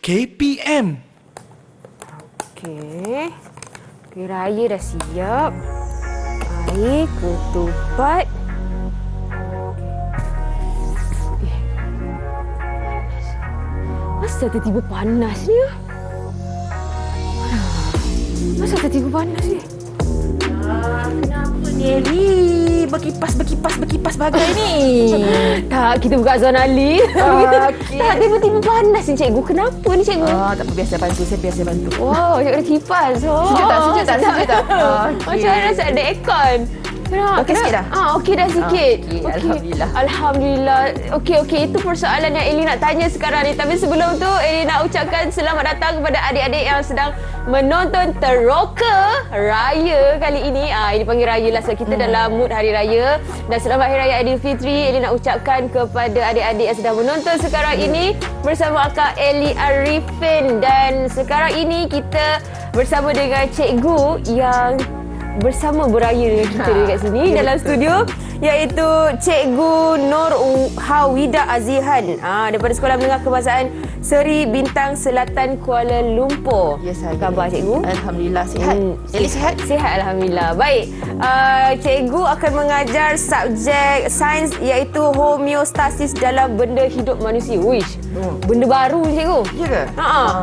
KPM. Okey. Kuih raya dah siap. Air, ketupat. Masa tiba-tiba panas ni? Masa tiba-tiba panas ni? Kenapa ni Eli? Berkipas bagai ni. Tak, kita buka zon Ali. Okey. Tak, tiba-tiba panas ni cikgu. Kenapa ni cikgu? Tak apa, biasa bantu. Saya biasa bantu. Wow, cikgu ada kipas. Oh. Sejuk tak? Macam mana rasa ada aircon? Okey sikit dah? Okey dah sikit. Okey, Alhamdulillah. Alhamdulillah. Okey. Itu persoalan yang Eli nak tanya sekarang ni. Tapi sebelum tu, Eli nak ucapkan selamat datang kepada adik-adik yang sedang menonton Teroka Raya kali ini. Ini panggil Raya lah sebab kita dalam mood Hari Raya. Dan selamat Hari Raya Aidilfitri. Eli nak ucapkan kepada adik-adik yang sedang menonton sekarang ini bersama Akak Eli Arifin. Dan sekarang ini kita bersama dengan cikgu yang bersama beraya dengan kita dekat sini dalam studio, iaitu Cikgu Nur Hawida Azihan daripada Sekolah Menengah Kebahasaan Seri Bintang Selatan Kuala Lumpur. Ya, saya. Khabar cikgu? Alhamdulillah sihat. Eli sihat? Sihat Alhamdulillah. Baik, cikgu akan mengajar subjek sains iaitu homeostasis dalam benda hidup manusia. Wish, benda baru cikgu. Ya ke?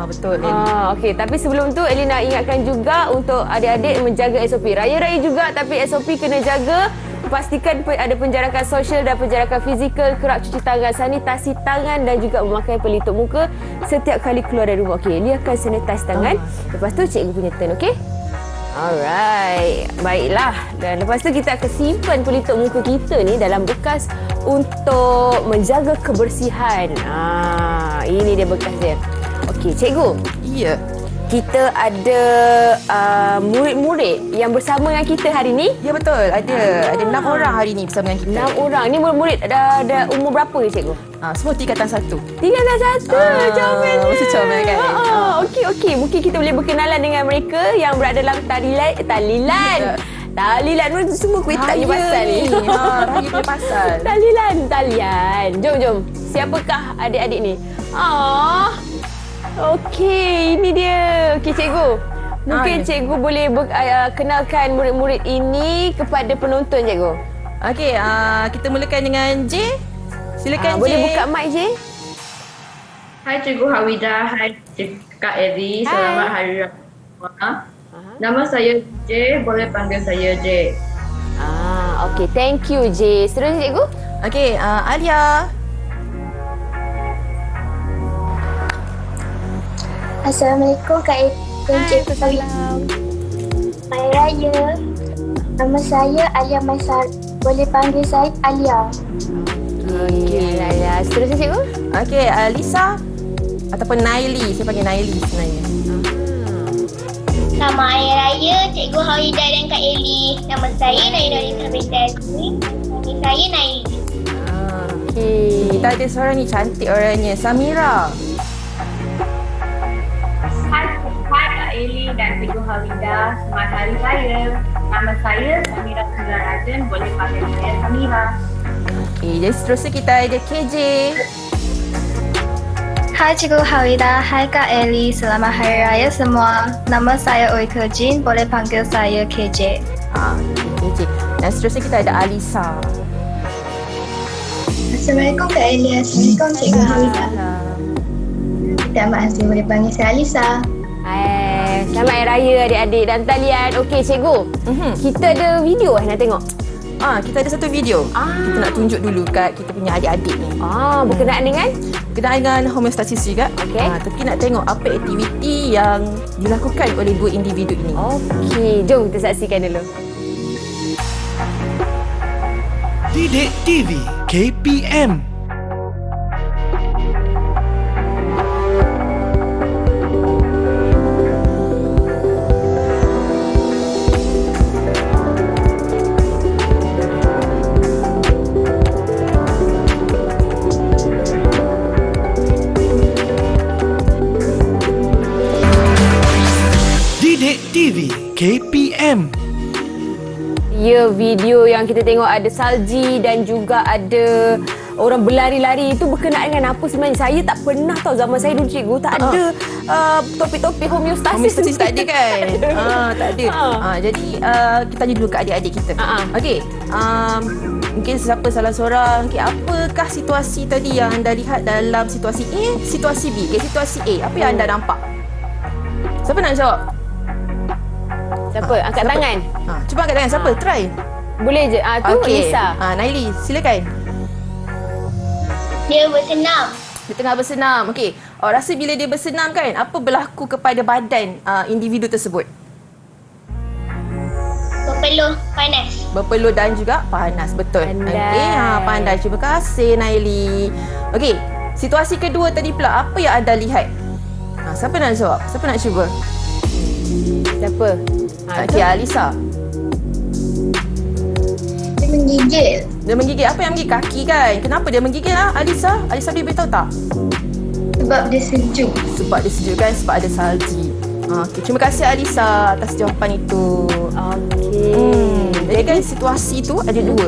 Betul Eli. Okey, tapi sebelum tu Eli nak ingatkan juga untuk adik-adik menjaga SOP. Raya-raya juga tapi SOP kena jaga. Pastikan ada penjarakan sosial dan penjarakan fizikal, kerap cuci tangan, sanitasi tangan dan juga memakai pelitup muka setiap kali keluar dari rumah. Okey, Eli akan sanitize tangan. Lepas tu cikgu punya turn, okey? Alright, baiklah. Dan lepas tu kita akan simpan pelitup muka kita ni dalam bekas untuk menjaga kebersihan. Ini dia bekas dia. Okey, cikgu. Ya. Kita ada murid-murid yang bersama dengan kita hari ni. Ya betul, ada 6 orang hari ni bersama dengan kita. 6 orang. Ni murid-murid ada umur berapa ni cikgu? Semua tingkatan 1. Tingkatan 1. Comelnya. Mesti comel kan? Okey. Mungkin kita boleh berkenalan dengan mereka yang berada dalam talilan. Talilan pun semua kuih tak punya pasal ni. Raya punya pasal. Talian. Jom. Siapakah adik-adik ni? Okey, ini dia. Okey, cikgu. Mungkin cikgu boleh kenalkan murid-murid ini kepada penonton, cikgu. Okey, kita mulakan dengan J. Silakan J. Boleh buka mic, J? Hai Cikgu Hawida, hai Kak Eri, selamat Hari Raya. Nama saya J, boleh panggil saya J. Okey, thank you J. Seterusnya cikgu? Okey, Alia. Assalamualaikum Kak Eri, Cikgu Hawida. Hari Raya. Nama saya Alia Maisar. Boleh panggil saya Alia. Okey, Alia. Seterusnya cikgu? Okey, Lisa ataupun Naili. Saya panggil Naili sebenarnya. Nama Hari Raya Cikgu Hawida dan Kak Eli. Nama saya Naila Lisa binti Azmi. Nama saya Naili. Okey. Kita ada seorang ni cantik orangnya, Samira. Hai Kak Eli dan Cikgu Hawida, selamat Hari Raya. Nama saya Samira Sundarajan, boleh panggil saya Samira. Okey, jadi seterusnya kita ada KJ. Hai Cikgu Hawida, hai Kak Eli, selamat Hari Raya semua. Nama saya Oika Jin, boleh panggil saya KJ. KJ. Dan seterusnya kita ada Alisa. Assalamualaikum Kak Eli. Assalamualaikum Cikgu Hawida. Minta maaf, saya boleh panggil saya Alisa. Selamat Hari Raya adik-adik dan talian. Okey cikgu, kita ada video nak tengok. Kita ada satu video. Kita nak tunjuk dulu kat kita punya adik-adik ni. Berkenaan dengan? Berkenaan dengan homeostasis juga. Okey. Tapi nak tengok apa aktiviti yang dilakukan oleh dua individu ini. Okey, jom kita saksikan dulu. Didik TV KPM. Didik TV KPM. Ya, video yang kita tengok ada salji dan juga ada orang berlari-lari. Itu berkenaan dengan apa sebenarnya? Saya tak pernah tahu, zaman saya dulu cikgu tak ada topik-topik homeostasis. Homeostasis tak ada kan? Tak ada. Jadi kita tanya dulu ke adik-adik kita. Okey. Mungkin siapa salah seorang, apakah situasi tadi yang anda lihat dalam situasi A, situasi B? Situasi A, apa yang anda nampak? Siapa nak jawab? Siapa? Angkat tangan. Cuba angkat tangan. Siapa? Try. Boleh je. Tu Lisa. Naili, silakan. Dia bersenam. Dia tengah bersenam. Okey. Awak rasa bila dia bersenam kan, apa berlaku kepada badan individu tersebut? Berpeluh panas. Berpeluh dan juga panas. Betul. Pandai. Okey, pandai. Terima kasih Naili. Okey, situasi kedua tadi pula, apa yang anda lihat? Siapa nak jawab? Siapa nak cuba? Siapa? Okey, Alisa. Dia menggigil. Dia menggigil. Apa yang menggigil? Kaki kan? Kenapa dia menggigil Alisa? Alisa boleh beritahu tak? Sebab dia sejuk. Sebab dia sejuk kan? Sebab ada salji. Okay. Terima kasih Alisa atas jawapan itu. Jadi kan situasi tu ada dua.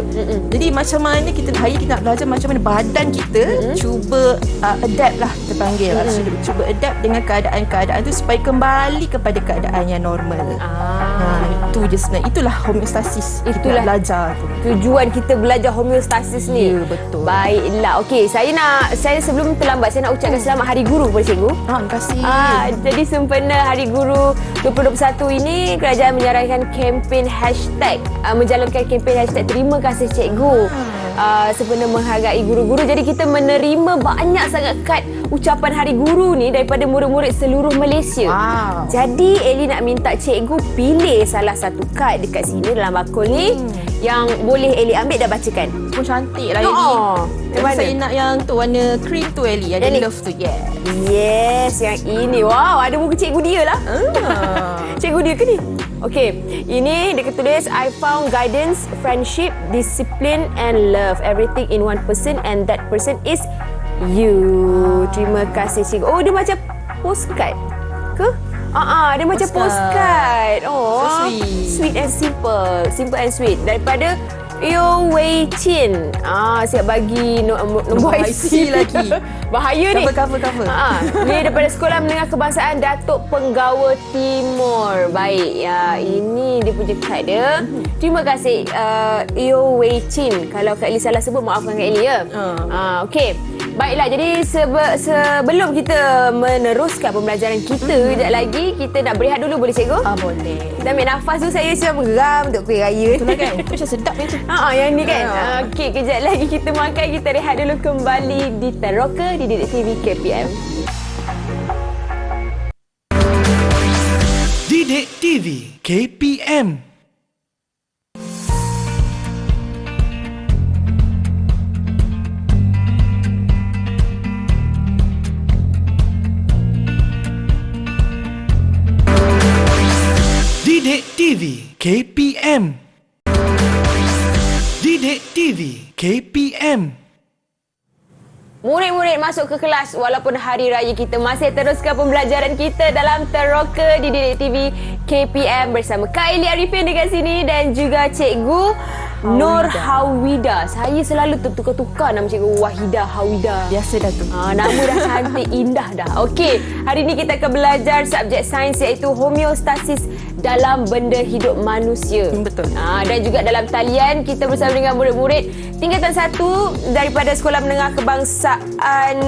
Jadi macam mana kita hari kita nak belajar macam mana badan kita cuba adapt lah, kita panggil cuba adapt dengan keadaan-keadaan tu supaya kembali kepada keadaan yang normal. Itu je sebenarnya. Itulah homeostasis. Itulah belajar tu. Tujuan kita belajar homeostasis ni. Ya, betul. Baiklah. Okey, saya sebelum terlambat saya nak ucapkan selamat Hari Guru kepada cikgu. Terima kasih. Jadi sempena Hari Guru 2021 ini, kerajaan menjalankan kempen hashtag menjalankan kempen hashtag terima kasih cikgu. Sempena menghargai guru-guru. Jadi kita menerima banyak sangat kad ucapan Hari Guru ni daripada murid-murid seluruh Malaysia. Jadi Eli nak minta cikgu pilih salah satu kad dekat sini dalam bakul ni yang boleh Eli ambil dan bacakan. Pun cantik lah Eli. Yang mana? Saya nak yang tu warna cream tu Eli. Ada Yang ni? love tu. Yes, yang ini. Wow, ada muka cikgu dia lah. Cikgu dia ke ni? Okey, ini dia tulis I found guidance, friendship, discipline and love. Everything in one person and that person is you. Terima kasih cikgu. Oh, dia macam postcard ke? Dia macam postcard. Oh, so sweet. Sweet and simple. Simple and sweet. Daripada Yo Wei Chin. Siap bagi nombor IC lagi. Bahaya ni. Cover. Ni daripada Sekolah Menengah Kebangsaan Datuk Penggawa Timur. Baik, ini dia punya kad dia. Terima kasih Yo Wei Chin. Kalau Kak Eli salah sebut, maafkan Kak Eli ya. Okey. Baiklah, jadi sebelum kita meneruskan pembelajaran kita, kejap lagi kita nak berehat dulu, boleh cikgu? Boleh. Kita ambil nafas tu, saya macam geram untuk kuih raya. Itulah kan. Macam sedap ni tu. Yang ni kan. Okey, kejap lagi kita makan, kita rehat dulu, kembali di Teroka di Didik TV KPM. Didik TV KPM. Didik TV KPM. Didik TV KPM. Murid-murid masuk ke kelas walaupun hari raya, kita masih teruskan pembelajaran kita dalam Teroka di Didik TV KPM bersama Kak Eli Arifin dekat sini dan juga Cikgu Nur Hawida. Saya selalu tertukar-tukar nama Cikgu Wahida Hawida. Biasa dah tu. Nama dah cantik, indah dah. Okey, hari ini kita akan belajar subjek sains iaitu homeostasis dalam benda hidup manusia. Betul. Dan juga dalam talian kita bersama dengan murid-murid tingkatan 1 daripada Sekolah Menengah Kebangsaan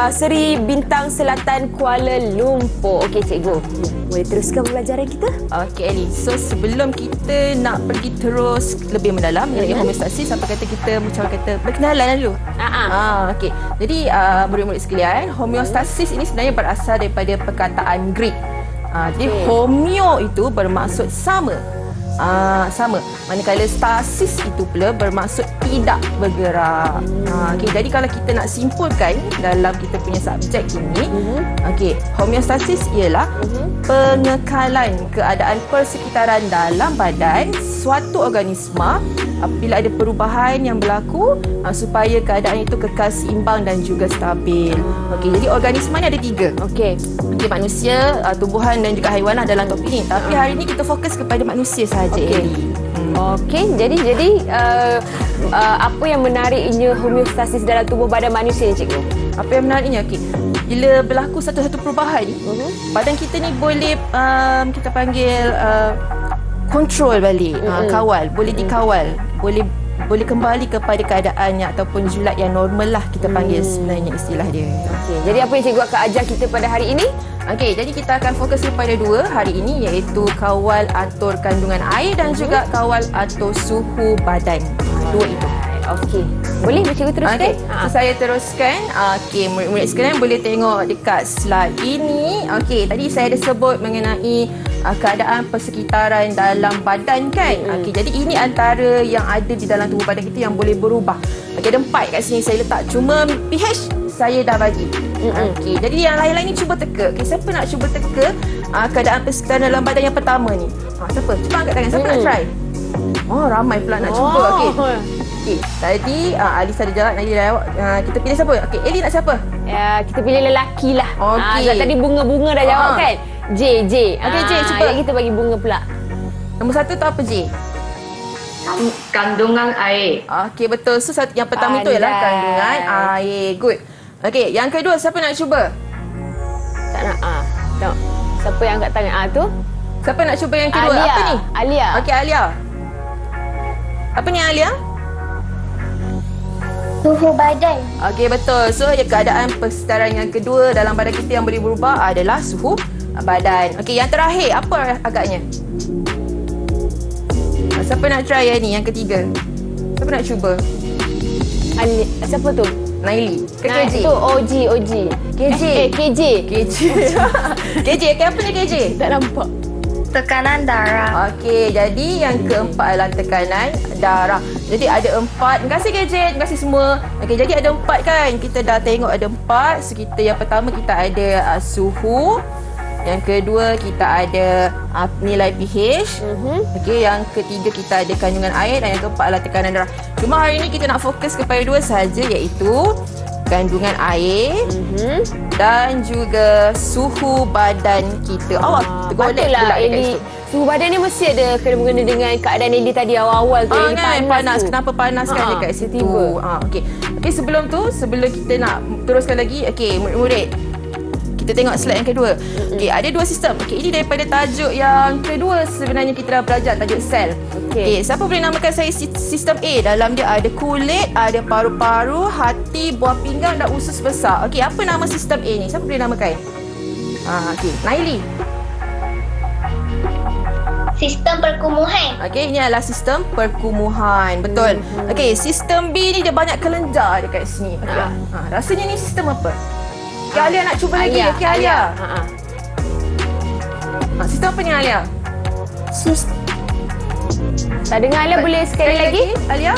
Seri Bintang Selatan Kuala Lumpur. Okey cikgu, boleh teruskan pembelajaran kita? Okey Eli. So sebelum kita nak pergi terus lebih mendalam mengenai homeostasis, apa kata kita macam kata berkenalan dulu. Okey. Jadi murid-murid sekalian, homeostasis ini sebenarnya berasal daripada perkataan Greek. Jadi homeo itu bermaksud sama. Sama. Manakala stasis itu pula bermaksud tidak bergerak. Okay, jadi kalau kita nak simpulkan dalam kita punya subjek ini, homeostasis ialah pengekalan keadaan persekitaran dalam badan suatu organisma apabila ada perubahan yang berlaku supaya keadaan itu kekal seimbang dan juga stabil. Okey, jadi organisma ni ada 3. Okey, manusia, tumbuhan dan juga haiwanat dalam topik ni. Tapi hari ni kita fokus kepada manusia sahaja. Okey, jadi apa yang menariknya homeostasis dalam tubuh badan manusia ni, cikgu? Apa yang menariknya? Okey. Bila berlaku satu-satu perubahan, badan kita ni boleh kita panggil kontrol balik, kawal, boleh dikawal, boleh kembali kepada keadaannya ataupun julat yang normal lah kita panggil sebenarnya istilah dia. Okey, jadi apa yang cikgu akan ajar kita pada hari ini? Okey, jadi kita akan fokus kepada dua hari ini, iaitu kawal atur kandungan air dan juga kawal atur suhu badan. Dua itu. Okey. Boleh cikgu teruskan? Okey, so saya teruskan. Okey, murid-murid sekalian boleh tengok dekat slide ini. Okey, tadi saya ada sebut mengenai keadaan persekitaran dalam badan kan. Okey, jadi ini antara yang ada di dalam tubuh badan kita yang boleh berubah. Okey, ada 4 kat sini saya letak. Cuma pH saya dah bagi. Okey, jadi yang lain-lain ni cuba teka. Okey, siapa nak cuba teka keadaan persekitaran dalam badan yang pertama ni? Siapa? Cuba angkat tangan. Siapa nak try? Oh, ramai pula nak cuba. Okey. Okey, tadi Alisa ada jawab, Naila dah jawab. Kita pilih siapa? Okey, Eli nak siapa? Ya, kita pilih lelaki lah. Okey. Sebab tadi bunga-bunga dah jawab kan? J. Okey, J, cuba. Yang kita bagi bunga pula. Nombor 1 tu apa, J? Kandungan air. Okey, betul. So, yang pertama itu ialah kandungan air. Good. Okey, yang kedua siapa nak cuba? Tak nak. Tengok. Siapa yang angkat tangan? Tu. Siapa nak cuba yang kedua? Alia. Apa ni? Alia. Okey, Alia. Apa ni, Alia? Suhu badan. Okey, betul. So, keadaan persekitaran yang kedua dalam badan kita yang boleh berubah adalah suhu badan. Okey, yang terakhir apa agaknya? Siapa nak try yang ni, yang ketiga? Siapa nak cuba? Siapa tu? Naili ke KJ? Tu OG. KJ. KJ. KJ, apa ni KJ? Tak nampak. Tekanan darah. Okey, jadi yang keempat adalah tekanan darah. Jadi ada 4. Terima kasih KJ, terima kasih semua. Okey, jadi ada 4 kan? Kita dah tengok ada 4. So, yang pertama kita ada suhu. Yang kedua kita ada nilai pH. Okey, yang ketiga kita ada kandungan air dan yang keempat adalah tekanan darah. Cuma hari ini kita nak fokus kepada 2 sahaja, iaitu kandungan air dan juga suhu badan kita. Awak tergolek pula dekat situ. Suhu badan ni mesti ada kena-mengena dengan keadaan Eli tadi awal-awal tu. Eli panas. Kenapa panas kan dekat situ? Okey. Okey, sebelum kita nak teruskan lagi, okey, murid-murid, kita tengok slide yang kedua. Okey, ada 2 sistem. Okey, ini daripada tajuk yang kedua sebenarnya kita dah belajar, tajuk sel. Okey, siapa boleh namakan saya sistem A? Dalam dia ada kulit, ada paru-paru, hati, buah pinggang dan usus besar. Okey, apa nama sistem A ni? Siapa boleh namakan? Okey, Naili. Sistem perkumuhan. Okey, ini adalah sistem perkumuhan. Betul. Okey, sistem B ni dia banyak kelenjar dekat sini. Okey. Rasanya ni sistem apa? Okey, Alia nak cuba lagi. Okey, Alia. Sistem apa ni, Alia? Tak dengar Alia, boleh sekali lagi? Alia?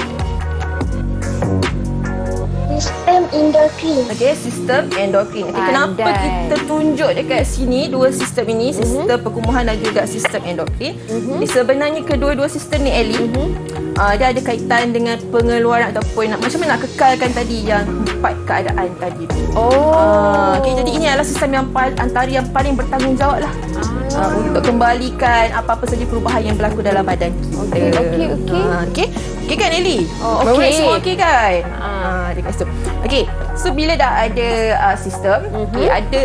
Sistem endokrin. Okey, sistem endokrin. Okey, kenapa kita tunjuk dekat sini 2 sistem ini, sistem perkumuhan dan juga sistem endokrin? Sebenarnya kedua-dua sistem ni, Eli, dia ada kaitan dengan pengeluaran ataupun macam mana nak kekalkan tadi yang 4 keadaan tadi tu. Okey, jadi ini adalah sistem yang antara yang paling bertanggungjawab lah untuk kembalikan apa-apa saja perubahan yang berlaku dalam badan kita. Okey. Okey kan, Eli? Okey. Semua okey kan? Dekat situ. Okey, so bila dah ada sistem, okey, ada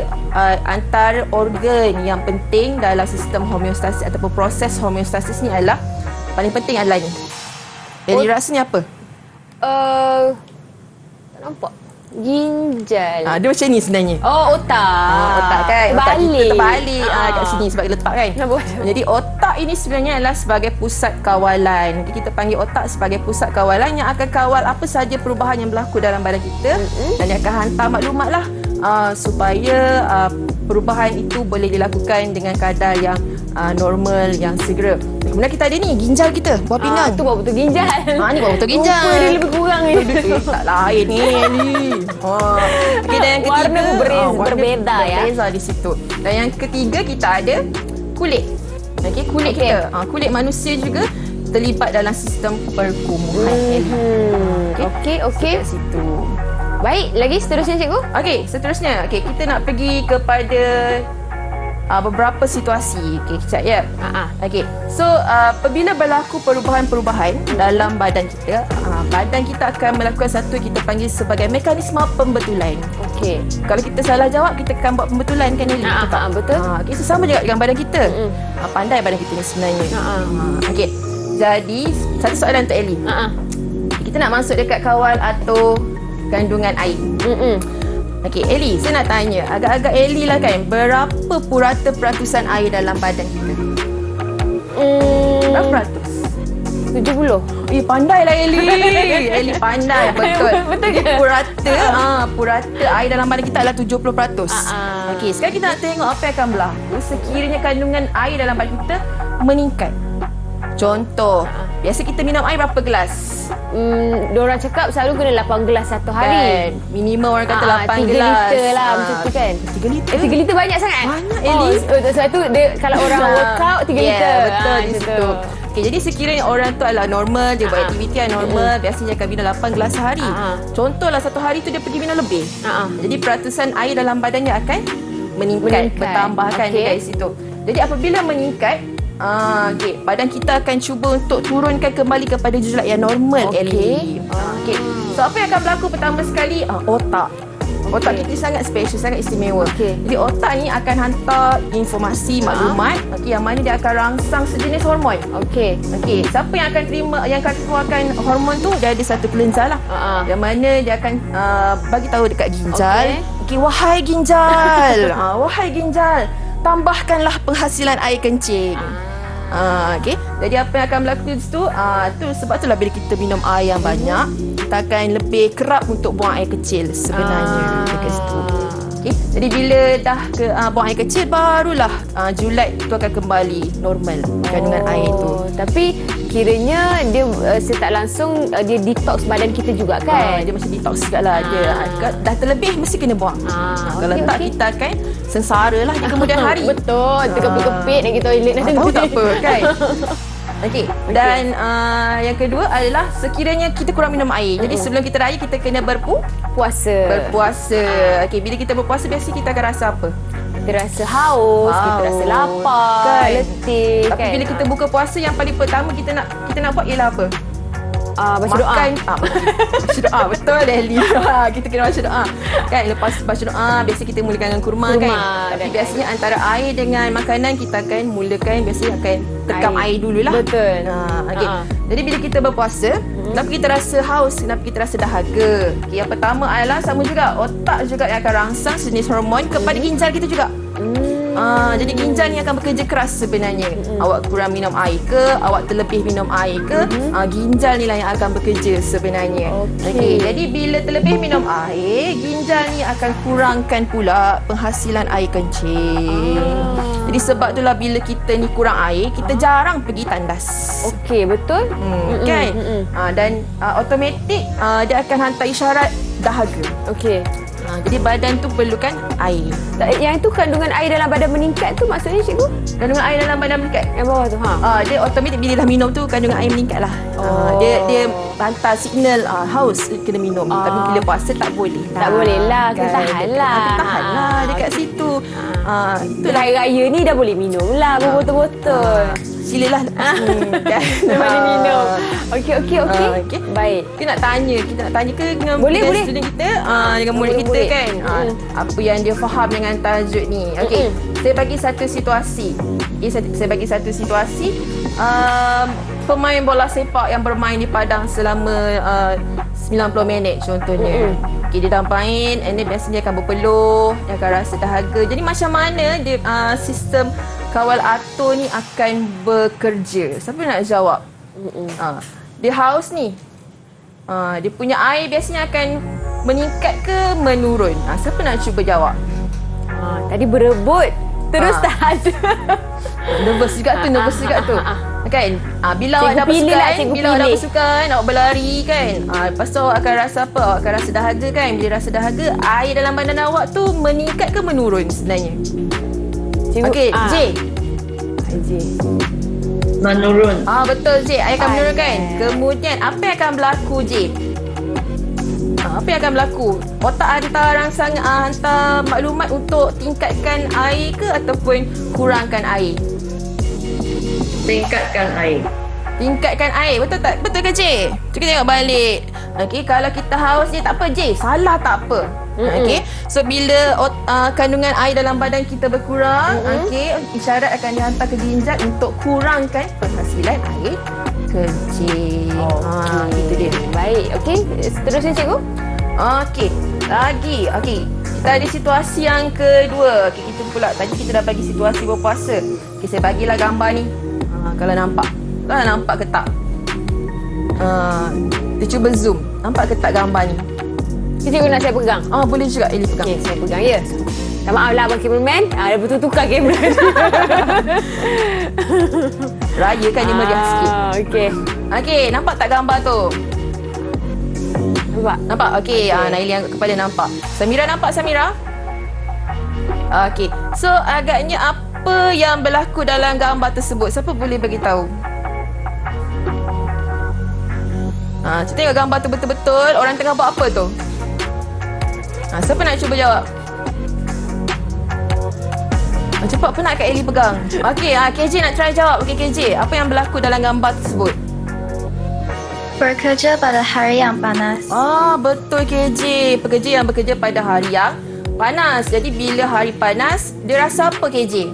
antara organ yang penting dalam sistem homeostasis ataupun proses homeostasis ni adalah paling penting adalah ni. Eli rasanya apa? Tak nampak. Ginjal. Dia macam ni sebenarnya. Otak. Otak kan? Otak kita terbalik kat sini sebab dia letak kan? Nampak. Jadi otak ini sebenarnya adalah sebagai pusat kawalan. Jadi kita panggil otak sebagai pusat kawalan yang akan kawal apa sahaja perubahan yang berlaku dalam badan kita dan dia akan hantar maklumat lah supaya perubahan itu boleh dilakukan dengan kadar yang normal, yang segera. Kemudian kita ada ni ginjal kita, buah pinggang. Tu buat betul ginjal. Ni buat betul ginjal. Rupa dia lebih kurang ni. Tak lain ni. Okey, dan yang ketiga warna berbeza ya. Berbeza di situ. Dan yang ketiga kita ada kulit. Okey, kulit kita. Kulit manusia juga terlibat dalam sistem perkumuhan. Okey. Kat situ. Baik, lagi seterusnya cikgu? Okey, seterusnya. Okey, kita nak pergi kepada beberapa situasi. Okey, kejap ya. Okey. So, apabila berlaku perubahan-perubahan dalam badan kita akan melakukan satu kita panggil sebagai mekanisme pembetulan. Okey. Kalau kita salah jawab, kita akan buat pembetulan kan Eli? Betul. Okey, so sama juga dengan badan kita. Pandai badan kita ni sebenarnya. Okey. Jadi, satu soalan untuk Eli. Kita nak masuk dekat kawal atau kandungan air. Okey, Eli, saya nak tanya. Agak-agak Eli lah kan, berapa purata peratusan air dalam badan kita? Berapa peratus? 70. Pandai lah Eli. Eli pandai, betul. Betul ke? Purata air dalam badan kita adalah 70%. Okey, sekarang kita nak tengok apa yang akan berlaku sekiranya kandungan air dalam badan kita meningkat. Contoh, biasa kita minum air berapa gelas? Diorang cakap selalu kena 8 gelas satu hari. Kan? Minimum orang kata 8 3 gelas. 3 liter lah macam tu kan. 3 liter? 3 liter banyak sangat. Banyak, Eli. Sebab tu dia, kalau orang workout 3 liter. Betul di macam situ. tu. Okey, jadi sekiranya orang tu adalah normal, dia buat aktiviti yang normal, biasanya akan minum 8 gelas sehari. Contohlah satu hari tu dia pergi minum lebih. Jadi peratusan air dalam badannya akan meningkat. Bertambah kan dekat situ. Jadi apabila meningkat, badan kita akan cuba untuk turunkan kembali kepada julat yang normal. Okey. So apa yang akan berlaku pertama sekali? Otak. Otak kita sangat special, sangat istimewa. Jadi otak ni akan hantar informasi, maklumat, yang mana dia akan rangsang sejenis hormon. Okey. Siapa yang akan terima, yang akan keluarkan hormon tu, dia ada satu kelenjar lah. Yang mana dia akan bagi tahu dekat ginjal. Okey, wahai ginjal. Wahai ginjal, tambahkanlah penghasilan air kencing. Okey. Jadi apa yang akan berlaku di situ? Tu sebab itulah bila kita minum air yang banyak, kita akan lebih kerap untuk buang air kecil sebenarnya dekat situ. Okey. Jadi bila dah buang air kecil, barulah julat tu akan kembali normal kandungan air tu. Tapi kiranya dia setak langsung dia detox badan kita juga kan? Dia macam detox jugalah. Dia dah terlebih mesti kena buang. Kalau tak kita akan sengsara lah di kemudian hari. Betul. Terkepit-kepit nak pergi toilet nanti. Tahu tak apa kan? Okey. Dan yang kedua adalah sekiranya kita kurang minum air. Jadi sebelum kita raya kita kena berpuasa. Okey, bila kita berpuasa biasa kita akan rasa apa? Kita rasa haus, kita rasa lapar, kan? letih. Tapi bila kita buka puasa yang paling pertama kita nak buat ialah apa? Baca doa. Baca doa. Betul Deli. Kita kena baca doa. Kan lepas baca doa biasa kita mulakan dengan kurma kan. Tapi biasanya antara air dengan makanan kita akan mulakan biasanya akan tekam air dululah. Betul. Okey. Jadi bila kita berpuasa, kenapa kita rasa haus? Kenapa kita rasa dahaga? Okay, yang pertama adalah sama juga otak juga yang akan rangsang sejenis hormon kepada ginjal kita juga. Jadi ginjal ni akan bekerja keras sebenarnya. Awak kurang minum air ke, awak terlebih minum air ke, ginjal ni lah yang akan bekerja sebenarnya. Okey, jadi bila terlebih minum air, ginjal ni akan kurangkan pula penghasilan air kencing. Jadi sebab itulah bila kita ni kurang air, kita jarang pergi tandas. Okey, betul? Kan? Dan automatik dia akan hantar isyarat dahaga. Okey. Jadi badan tu perlukan air. Yang itu kandungan air dalam badan meningkat tu maksudnya cikgu? Kandungan air dalam badan meningkat. Yang bawah tu dia automatik bila dah minum tu kandungan air meningkat lah. Dia hantar signal haus kena minum. Tapi bila puasa tak boleh lah. Tak boleh lah, kena tahan lah. Kena tahan lah dekat situ. Itulah hari raya ni dah boleh minum lah berbotol-botol. Silalah lepas ni. Memang dia minum. Okey. Baik. Kita nak tanya ke dengan boleh. student kita, dengan murid kita kan. Apa yang dia faham dengan tajuk ni. Okey. Saya bagi satu situasi. Saya bagi satu situasi. Pemain bola sepak yang bermain di padang selama 90 minit contohnya. Okay, dia dah main and then biasanya dia akan berpeluh, dia akan rasa dahaga. Jadi macam mana dia sistem kawal atur ni akan bekerja? Siapa nak jawab? Dia haus ni. Dia punya air biasanya akan meningkat ke menurun? Siapa nak cuba jawab? Tadi berebut terus tak ada. Nervous juga tu. Kan? Bila awak dah bersukan, awak berlari kan. Lepas tu awak akan rasa apa? Awak akan rasa dahaga kan? Bila rasa dahaga, air dalam badan awak tu meningkat ke menurun sebenarnya? Okey, J. Menurun. Betul J, air akan menurun kan? Kemudian apa yang akan berlaku J? Apa yang akan berlaku? Otak hantar maklumat untuk tingkatkan air ke ataupun kurangkan air? Tingkatkan air. Tingkatkan air. Betul tak? Betul ke, J? Kita tengok balik. Okey, kalau kita haus je tak apa, J. Salah tak apa. Okey. So bila kandungan air dalam badan kita berkurang, okey, isyarat akan dihantar ke ginjal untuk kurangkan penghasilan air kencing. Itu dia. Baik, okey. Seterusnya cikgu. Okey, lagi. Okey, kita ada situasi yang kedua. Okey, kita pula tadi kita dah bagi situasi berpuasa. Okey, saya bagilah gambar ni. Kalau nampak. Kalau nampak ke tak? Kita cuba zoom. Nampak ke tak gambar ni? Cikgu nak saya pegang. Boleh juga Ellie pegang. Okey, saya pegang ya. Tak maaf lah Abang Cameraman. Dia betul tukar kamera. Raya kan dia meriah sikit. Okey. Okey, nampak tak gambar tu? Nampak? Nampak? Okey, Naili angkat kepala nampak. Samira nampak, Samira? Okey. So, agaknya apa yang berlaku dalam gambar tersebut? Siapa boleh bagi tahu? Kita tengok gambar tu betul-betul. Orang tengah buat apa tu? Siapa nak cuba jawab? Cepat pun nak Kak Ellie pegang. Okey, KJ nak try jawab. Okey, KJ. Apa yang berlaku dalam gambar tersebut? Bekerja pada hari yang panas. Betul KJ. Pekerja yang bekerja pada hari yang panas. Jadi bila hari panas, dia rasa apa KJ?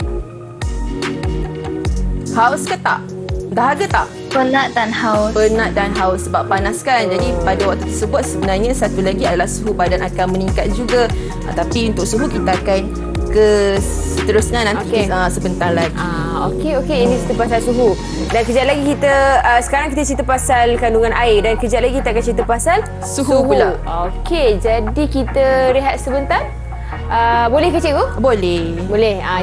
Haus ke tak? Dahaga tak? Penat dan haus. Penat dan haus sebab panas kan. Jadi pada waktu tersebut sebenarnya satu lagi adalah suhu badan akan meningkat juga. Tapi untuk suhu kita akan ke seterusnya nanti sebentar lagi. Okey. Ini cerita pasal suhu. Dan kejap lagi kita sekarang kita cerita pasal kandungan air dan kejap lagi kita akan cerita pasal Suhu pula. Okey, jadi kita rehat sebentar. Boleh ke cikgu? Boleh.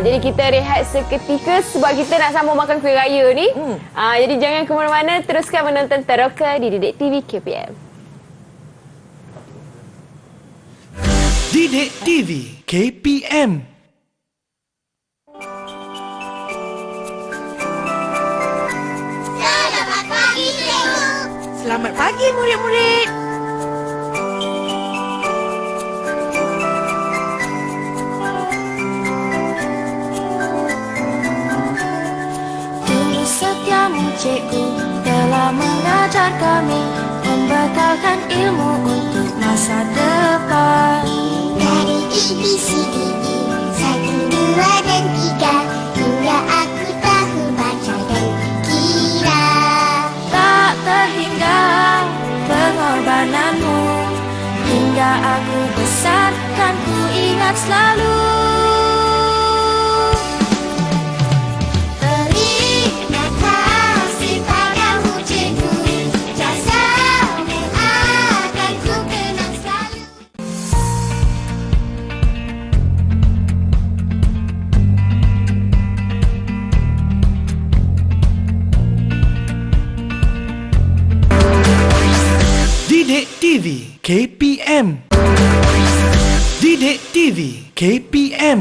Jadi kita rehat seketika sebab kita nak sambung makan kuih raya ni. Jadi jangan ke mana-mana, teruskan menonton Teroka di Didik TV KPM. Didik TV KPM. Selamat pagi murid-murid. Tulus setiamu cikgu telah mengajar kami, membekalkan ilmu untuk masa depan. Dari ABCDE 1, 2 dan 3 hingga aku tahu baca dan kira. Tak terhingga pengorbananmu, hingga aku besar kan ku ingat selalu. Terima kasih padamu cikgu, jasamu akan ku kenang selalu. Didik TV KPM. Didik TV KPM.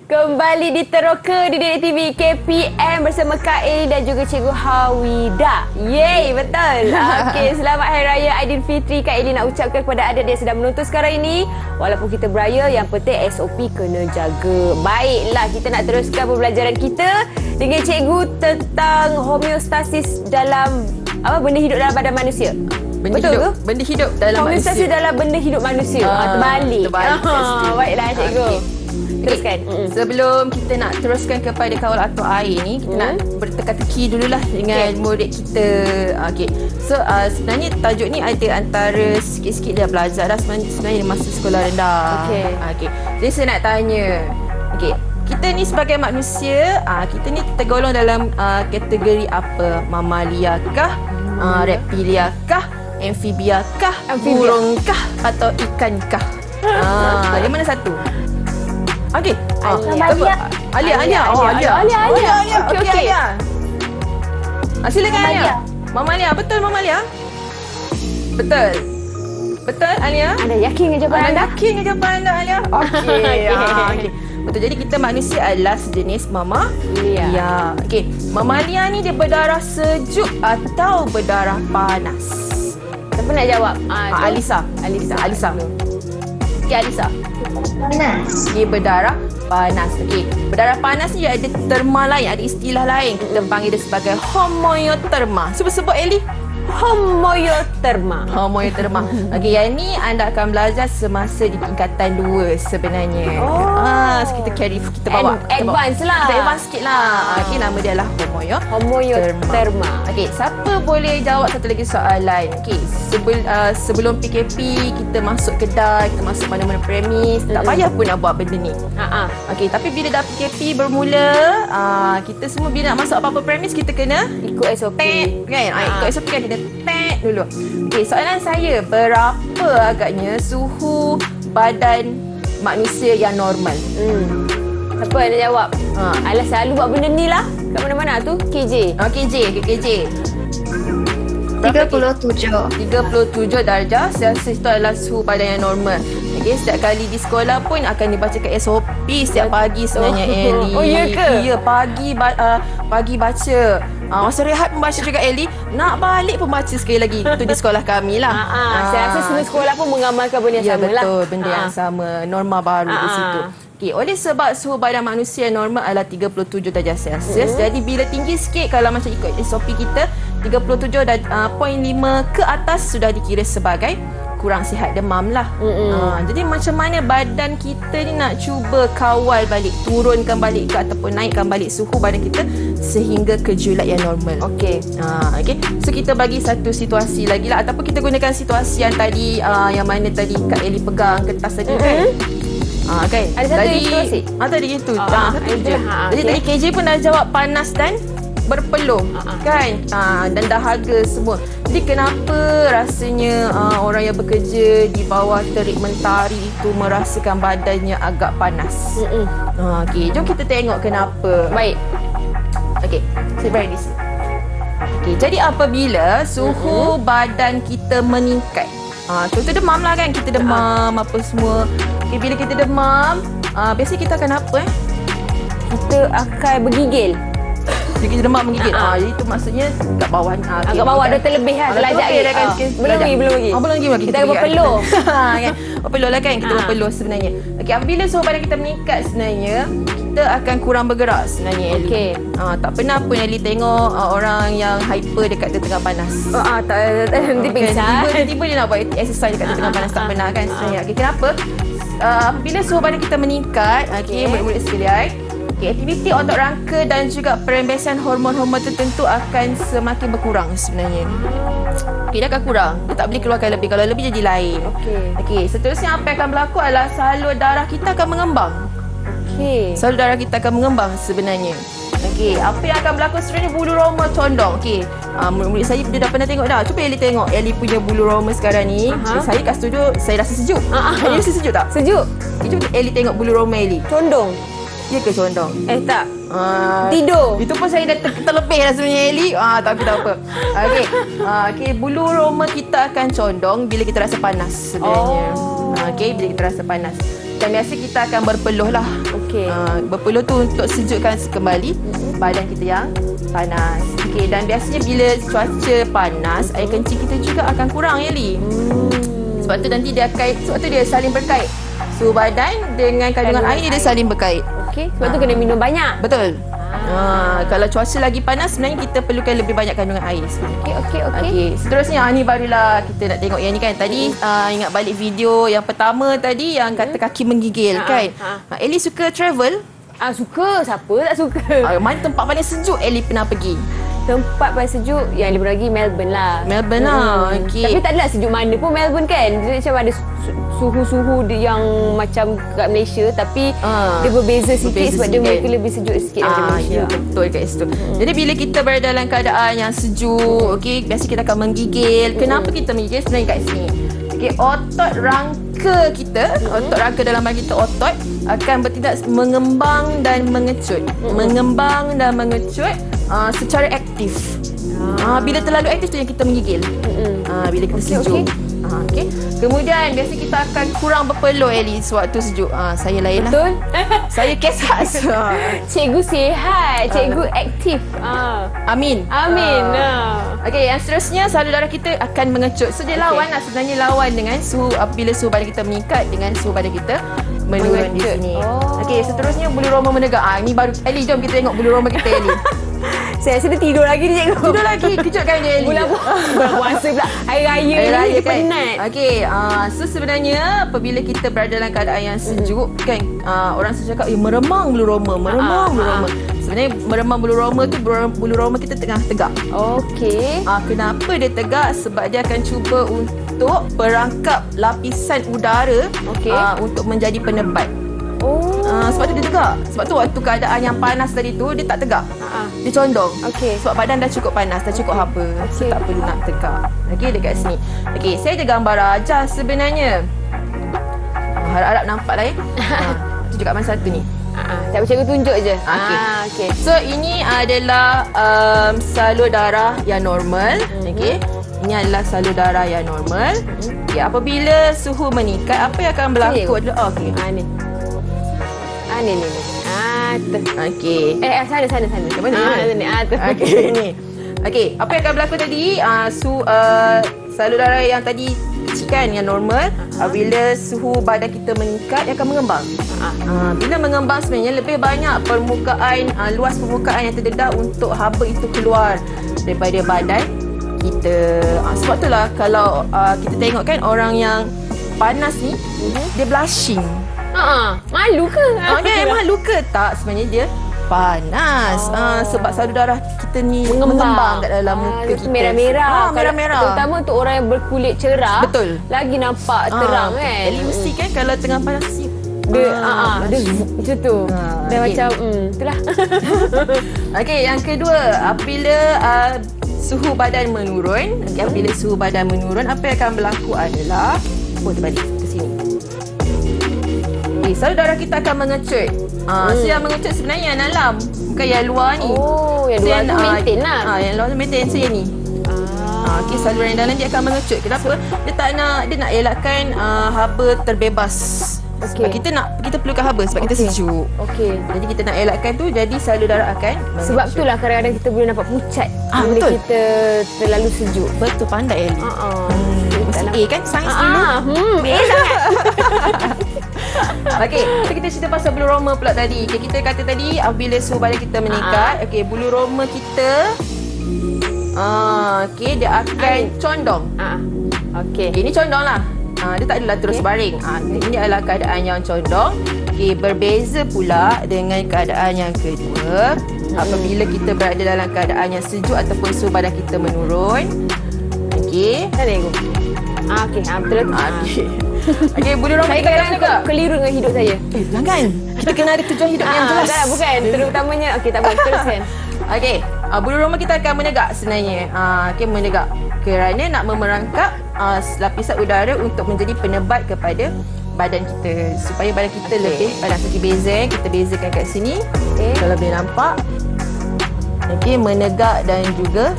Kembali di Teroka di Didik TV KPM bersama Kak Ellie dan juga Cikgu Hawida. Yeay, betul. Okey, selamat Hari Raya Aidilfitri. Kak Ellie nak ucapkan kepada adik-adik yang sedang menonton sekarang ini. Walaupun kita beraya, yang penting SOP kena jaga. Baiklah, kita nak teruskan pembelajaran kita dengan Cikgu tentang homeostasis dalam benda hidup dalam badan manusia. Betul ke? Benda hidup dalam manusia. Homeostasis dalam benda hidup manusia. Terbalik. Baiklah cikgu. Teruskan. Sebelum kita nak teruskan kepada kawal atur air ni, kita nak berteka-teki dululah dengan murid kita. Okey. So sebenarnya tajuk ni ada antara sikit-sikit dia belajar dah sebenarnya masa sekolah rendah. Okey. Jadi saya nak tanya. Okey. Kita ni sebagai manusia, kita ni tergolong dalam kategori apa? Mamalia kah? Reptilia kah? Amfibia kah? Burung kah? Atau ikan kah? Yang mana satu? Okey. Alia. Okey. Silakan Alia. Mamalia. Betul Mamalia? Betul. Betul Alia? Anda yakin dengan jawapan anda? Yakin dengan jawapan anda Alia? Okey. Betul. Jadi kita manusia adalah sejenis mamalia. Okey. Mamalia ni dia berdarah sejuk atau berdarah panas? Siapa nak jawab? Alisa. Alisa. Okey, Alisa. Panas. Okey, berdarah panas. Okey, berdarah panas ni ada terma lain, ada istilah lain. Kita panggil dia sebagai homoioterma. Sebut Eli. Homoioterma. Homoioterma. Okey, yang ni anda akan belajar semasa di tingkatan 2 sebenarnya. So kita carry, kita bawa. Advance lah. Kita advance sikit lah. Okey, nama dia lah Homoioterma. Okey, siapa boleh jawab satu lagi soalan? Okey, sebelum PKP kita masuk kedai, kita masuk mana-mana premis, tak payah pun nak buat benda ni. Okey, tapi bila dah PKP bermula, kita semua bila nak masuk apa-apa premis kita kena Ikut SOP. kan? Ikut SOP kan, kita tag dulu. Okey, soalan saya, berapa agaknya suhu badan manusia yang normal? Siapa nak jawab? Alah selalu buat benda ni lah. Kat mana-mana tu KJ. KJ. 37 darjah Celsius itu adalah suhu badan yang normal. Okay, setiap kali di sekolah pun akan dibacakan SOP setiap pagi sebenarnya, Eli. Oh, ya ke? Ya, pagi baca. Masa rehat pun baca juga, Eli. Nak balik pun baca sekali lagi. Itu di sekolah kami lah. Saya rasa semua sekolah pun mengamalkan benda yang sama lah. Ya, betul. Benda yang sama. Norma baru di situ. Okay, oleh sebab suhu badan manusia normal adalah 37 darjah Celsius. Jadi bila tinggi sikit, kalau macam ikut SOP kita, 37.5 ke atas sudah dikira sebagai kurang sihat, demam lah. Jadi macam mana badan kita ni nak cuba kawal balik, turunkan balik ke ataupun naikkan balik suhu badan kita sehingga ke julat yang normal. Okey. Okay. So kita bagi satu situasi lagi lah, ataupun kita gunakan situasi yang tadi, yang mana tadi Kak Eli pegang kertas tadi kan. Kan? Ada satu situasi? Tadi gitu. Satu je. Jadi tadi KJ pun dah jawab panas dan berpeluh kan, dan dahaga semua. Jadi kenapa rasanya orang yang bekerja di bawah terik mentari itu merasakan badannya agak panas? Okey, jom kita tengok kenapa. Baik. Okey, sit right this. Okey, jadi apabila suhu badan kita meningkat, contoh demam lah kan, kita demam apa semua. Okay, bila kita demam, biasanya kita akan apa Kita akan bergigil. Jadi kita demam menggigit. Jadi itu maksudnya kat bawah. Agak bawah dah terlebih lah, terlajak sikit. Belum lagi. Belum lagi. Kita akan berpeluh. Kan? Berpeluh lah kan, kita berpeluh sebenarnya. Okey, apabila suhu badan kita meningkat sebenarnya, kita akan kurang bergerak sebenarnya, Eli. Okey. Tak pernah pun Eli tengok orang yang hyper dekat tengah panas. Nanti pingsan. Tiba-tiba dia nak buat exercise dekat tengah panas, tak pernah kan sebenarnya. Okey, kenapa? Bila suhu badan kita meningkat, murid-murid sekalian, aktiviti otot rangka dan juga perembesan hormon-hormon tertentu akan semakin berkurang sebenarnya. Dia akan kurang. Dia tak boleh keluarkan lebih. Kalau lebih jadi lain. Okey, seterusnya apa yang akan berlaku adalah salur darah kita akan mengembang. Salur darah kita akan mengembang sebenarnya. Okey, apa yang akan berlaku sebenarnya, bulu roma condong. Okey, murid-murid saya dah pernah tengok dah. Cuba Eli tengok Eli punya bulu roma sekarang ni. Saya kat studio, saya rasa sejuk. Eli rasa sejuk tak? Sejuk. Cuba Eli tengok bulu roma Eli. Condong. Ya ke condong? Tak. Tidur. Itu pun saya dah terlebih dah sebenarnya, Eli. Tapi tak apa. Okey, bulu roma kita akan condong bila kita rasa panas sebenarnya. Okey, bila kita rasa panas. Dan biasa kita akan berpeluh lah. Berpeluh tu untuk sejukkan kembali badan kita yang panas. Okey, dan biasanya bila cuaca panas, air kencing kita juga akan kurang, Eli. Sebab tu nanti dia saling berkait. Suhu badan dengan kandungan air dia saling berkait. Okey, sebab tu kena minum banyak. Betul. Kalau cuaca lagi panas, sebenarnya kita perlukan lebih banyak kandungan air. Okey. Seterusnya, ni barulah kita nak tengok yang ni kan. Tadi ingat balik video yang pertama tadi yang kata kaki menggigil kan. Eli suka travel? Suka. Siapa tak suka? Mana tempat paling sejuk Eli pernah pergi? Tempat paling sejuk yang lebih lagi Melbourne lah. Melbourne lah. Okey. Tapi tak adalah sejuk mana pun Melbourne kan. Dia macam ada suhu-suhu yang macam kat Malaysia, tapi dia berbeza sikit sebab dia mereka lebih sejuk sikit daripada Malaysia. Ya, betul kat situ. Jadi bila kita berada dalam keadaan yang sejuk, okey, biasa kita akan menggigil. Kenapa kita menggigil? Sebenarnya kat sini. Okey, otot rangka kita, otot rangka dalam badan kita, otot akan bertindak mengembang dan mengecut. Mengembang dan mengecut secara aktif. Bila terlalu aktif tu yang kita menggigil. Bila kita sejuk. Okey. Kemudian biasa kita akan kurang berpeluh Ellie sewaktu sejuk. Saya lain lah. Betul? Saya kesas. Cikgu sihat, cikgu aktif. Amin. Amin. Okey, yang seterusnya salur darah kita akan mengecut. So dia lawan lah, sebenarnya lawan dengan suhu apabila suhu badan kita meningkat dengan suhu badan kita menurun di Mengecut. sini. Oh. Okey, seterusnya bulu roma menegak. Ini baru Ellie, jom kita tengok bulu roma kita Ellie. Saya rasa dia tidur lagi ni cikgu. Tidur lagi, kejutkan dia Ellie. Bulan puasa pula. Hari raya Hari ni raya dia kan? penat. Okey, so sebenarnya apabila kita berada dalam keadaan yang sejuk kan, orang selalu cakap meremang bulu roma, meremang bulu roma. Sebenarnya meremang bulu roma tu bulu roma kita tengah tegak. Okey. Kenapa dia tegak? Sebab dia akan cuba untuk perangkap lapisan udara Okey. untuk menjadi penebat. Oh. Sebab tu dia tegak. Sebab tu waktu keadaan yang panas tadi tu dia tak tegak. Dia condong. Okey. Sebab badan dah cukup panas, dah cukup haba. So Okey. tak perlu nak tegak. Okey, dekat sini. Okey, saya ada gambar rajah sebenarnya. Harap-harap nampak lah ya. Tunjuk kat mana satu ni. Tak apa, cikgu tunjuk je. Okey. Okey. So ini adalah salur darah yang normal. Okey. Ini adalah salur darah yang normal. Okey, apabila suhu meningkat, apa yang akan berlaku Sini. adalah okey. Ni. Ni. Tu. Okey. Sana. Kat mana? Ni. Tu. Okey, ni. Okey, apa yang akan berlaku tadi? Salur darah yang tadi kecil kan, yang normal. Bila suhu badan kita meningkat, dia akan mengembang. Bila mengembang sebenarnya lebih banyak permukaan, luas permukaan yang terdedah untuk haba itu keluar daripada badan kita. Sebab itulah kalau kita tengok kan orang yang panas ni, dia blushing. Malu ke? Dia malu ke? Tak, sebenarnya dia panas. Sebab salur darah kita ni Mengembang kat dalam muka kita. Merah-merah. Merah-merah. Terutama untuk orang yang berkulit cerah. Betul. Lagi nampak terang kan. Ellie mesti kan kalau tengah panas Dia macam tu. Dia okey. macam itulah. Okey, yang kedua, apabila suhu badan menurun, apabila suhu badan menurun, apa yang akan berlaku adalah terbalik ke sini. Okey, salur darah kita akan mengecut. So yang mengecut sebenarnya yang dalam, bukan yang luar ni. Oh, yang So, luar tu maintain lah. Yang luar tu maintain. So yang ni. Okey, saluran yang dalam dia akan mengecut. Kenapa? Dia nak elakkan haba terbebas. Sebab Okey. kita perlukan haba sebab kita sejuk. Okey. Jadi kita nak elakkan tu, jadi salur darah akan mengecut. Sebab itulah kadang-kadang kita boleh nampak pucat bila betul. kita terlalu sejuk. Betul, pandai Ellie. Tak A kan sains dulu. sangat. Okey, so kita cerita pasal bulu roma pula tadi. Okay, kita kata tadi apabila suhu badan kita meningkat, okey, bulu roma kita okey, dia akan condong. Okey. Okay, ini condong lah. Dia tak adalah terus baring. Ini adalah keadaan yang condong. Okey, berbeza pula dengan keadaan yang kedua. Apabila kita berada dalam keadaan yang sejuk ataupun suhu badan kita menurun. Okey. Sana cikgu. Okey, betul tu. Okey. Okey, bulu roma Saya kita akan kadang-kadang menegak. keliru dengan hidup saya. Jangan. Kita kena ada tujuan hidup yang jelas. Tak, bukan. Terutamanya, okey, tak apa. Teruskan. Okey, bulu roma kita akan menegak sebenarnya. Okey, menegak kerana nak memerangkap lapisan udara untuk menjadi penebat kepada badan kita supaya badan kita lebih panas. Okey, kita bezakan kat sini. Okey. Kalau boleh nampak. Okey, menegak dan juga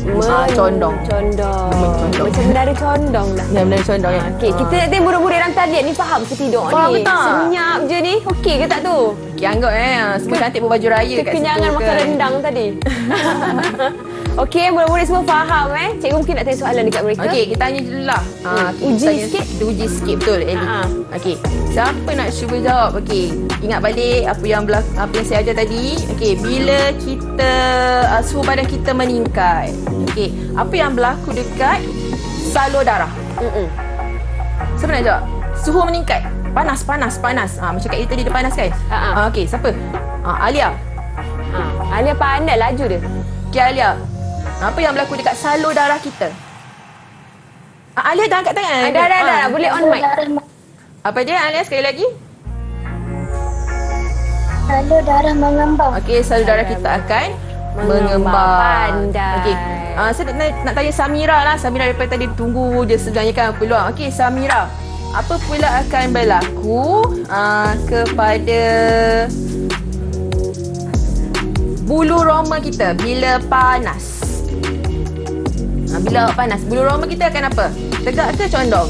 condong. Condong. Condong. Macam menara condong dah. Ya, benar condong ya. Okey, kita nanti budak-budak dalam talian ni faham ke tidak Faham ni? tak? Senyap je ni. Okey ke tak tu? Okey, anggap semua cantik berbaju raya kat situ. Kekenyangan makan kan. rendang tadi. Okey, budak-budak semua faham Cikgu mungkin nak tanya soalan dekat mereka. Okey, kita tanya dulu lah. Uji sikit? Kita uji sikit, betul Ellie. Okey, siapa nak cuba jawab? Okey, ingat balik apa yang saya ajar tadi. Okey, bila kita suhu badan kita meningkat. Okey, apa yang berlaku dekat salur darah? Siapa nak jawab? Suhu meningkat. Panas. Macam kat tadi dia panas kan? Okey, siapa? Alia. Alia pandai laju dia. Okey, Alia. Apa yang berlaku dekat salur darah kita? Alia dah angkat tangan. Dah. Boleh on mic. Apa dia Alia sekali lagi? Salur darah mengembang. Okey, salur darah kita akan mengembang. Pandai. Okey. Saya nak tanya Samira lah. Samira daripada tadi tunggu je sebenarnya kan peluang. Okey, Samira. Apa pula akan berlaku kepada bulu roma kita bila panas? Bila panas, bulu roma kita akan apa? Tegak ke condong?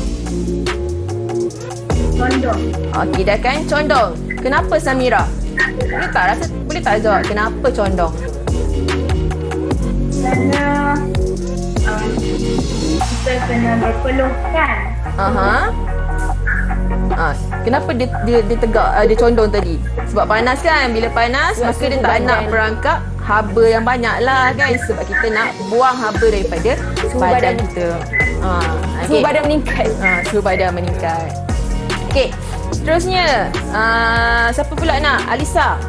Condong. Okey, dah kan condong. Kenapa Samira? Boleh tak jawab kenapa condong? Kerana kita kena berpelukan. Kenapa dia tegak, dia condong tadi? Sebab panas kan? Bila panas, maka dia tak nak merangkap haba yang banyak lah kan? Sebab kita nak buang haba daripada badan kita. Suhu badan meningkat. Suhu badan meningkat. Okey, seterusnya siapa pula nak? Alisa.